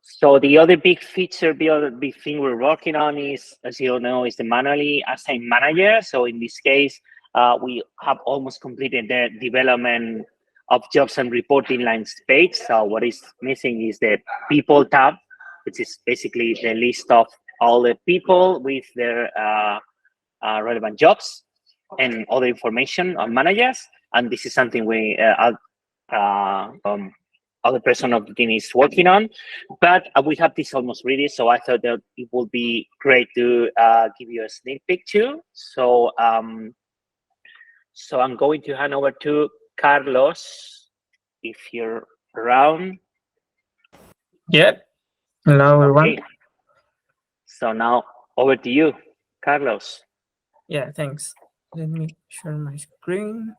So the other big feature, the other big thing we're working on is, as you know, is the manually assigned manager. So in this case, we have almost completed the development of jobs and reporting lines page. So what is missing is the people tab, which is basically the list of all the people with their relevant jobs and other information on managers. And this is something we other person of the team is working on, but we have this almost ready. So I thought that it would be great to give you a sneak peek too. So I'm going to hand over to Carlos, if you're around. Yeah. Hello, everyone. Okay. So now over to you, Carlos. Yeah, thanks. Let me share my screen.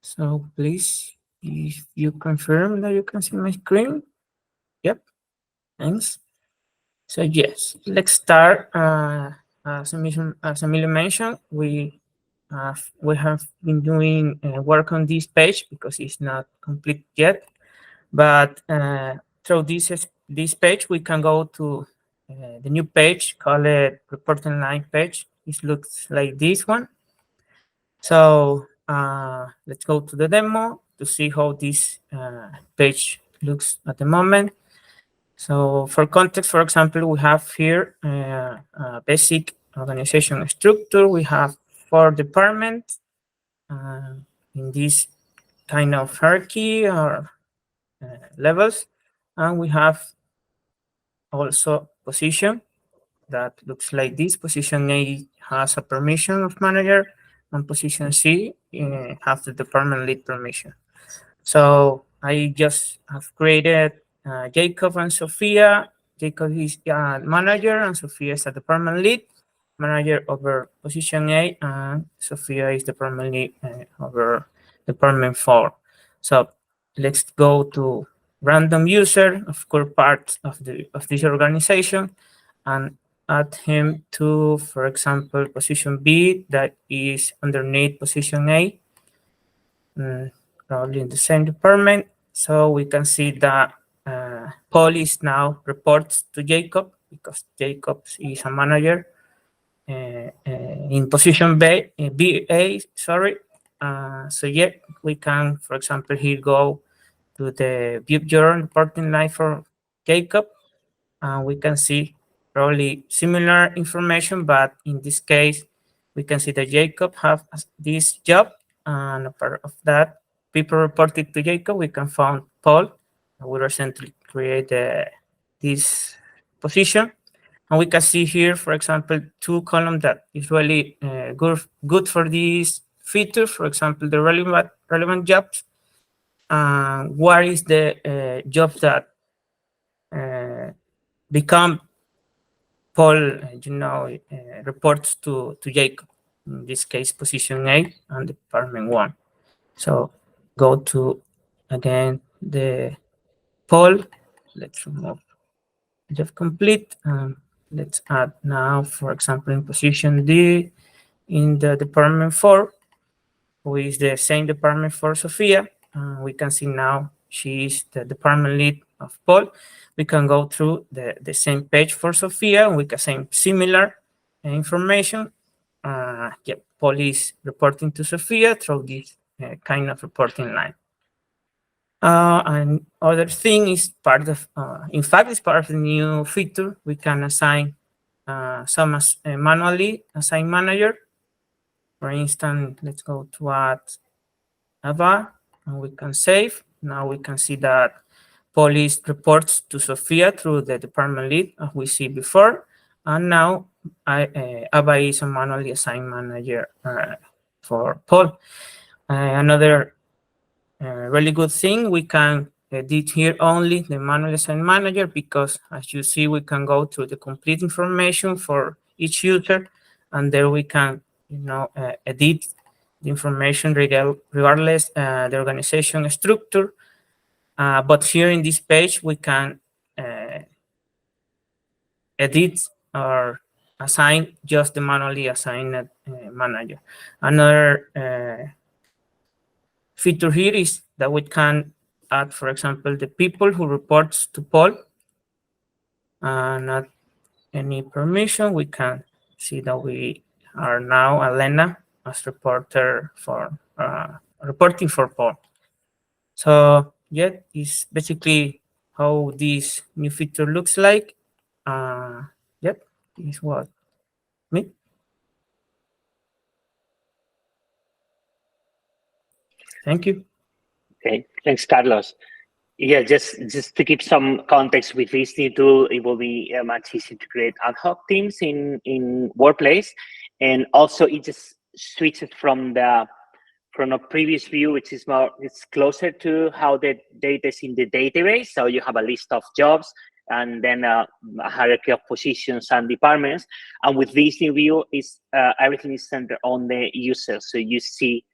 So please, if you confirm that you can see my screen. Yep, thanks. So yes, let's start. As Emilio mentioned, we have been doing work on this page because it's not complete yet. But through this page, we can go to the new page called reporting line page. It looks like this one. So let's go to the demo to see how this page looks at the moment. So for context, for example, we have here a basic organization structure. We have 4 departments in this kind of hierarchy or levels, and we have also position that looks like this. Position A has a permission of manager, and position C have the department lead permission. So I just have created Jacob and Sophia. Jacob is manager and Sophia is a department lead manager over position A, and Sophia is department lead over department 4. So let's go to random user of core part of this organization and add him to, for example, position B that is underneath position A, probably in the same department. So we can see that Paul is now reports to Jacob because Jacob is a manager in position BA, sorry. So yeah, we can, for example, here go to the view your reporting line for Jacob, and we can see probably similar information, but in this case, we can see that Jacob have this job, and a part of that, people reported to Jacob. We can find Paul. We recently create this position, and we can see here, for example, 2 columns that is really good for this feature. For example, the relevant jobs. What is the job that become Paul, reports to Jacob, in this case, position A and department 1. So go to, again, the Paul. Let's remove job complete. Let's add now, for example, in position D in the department 4, who is the same department for Sophia. We can see now she is the department lead of Paul. We can go through the same page for Sophia. We can see similar information. Paul is reporting to Sophia through this kind of reporting line. And other thing is part of, in fact, it's part of the new feature. We can assign some manually assign manager. For instance, let's go to add Ava, and we can save. Now we can see that Police reports to Sophia through the department lead, as we see before. And now Ava is a manually assigned manager for Paul. Another really good thing, we can edit here only the manually assigned manager, because as you see, we can go to the complete information for each user, and there we can edit the information regardless the organization structure. But here in this page, we can edit or assign just the manually assigned manager. Another feature here is that we can add, for example, the people who reports to Paul. Not any permission. We can see that we are now Elena as reporter for reporting for Paul. So yeah, it's basically how this new feature looks like. Yep, this is what me. Thank you. Okay, thanks, Carlos. Yeah, just to give some context with this new tool, it will be much easier to create ad hoc teams in Workplace, and also it just switches from a previous view, which is it's closer to how the data is in the database. So you have a list of jobs and then a hierarchy of positions and departments. And with this new view, is everything is centered on the user. So you see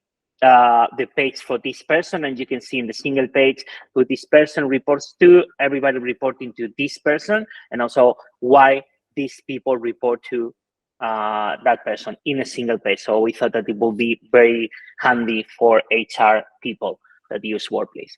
the page for this person, and you can see in the single page who this person reports to, everybody reporting to this person, and also why these people report to that person in a single page. So we thought that it will be very handy for HR people that use Workplace.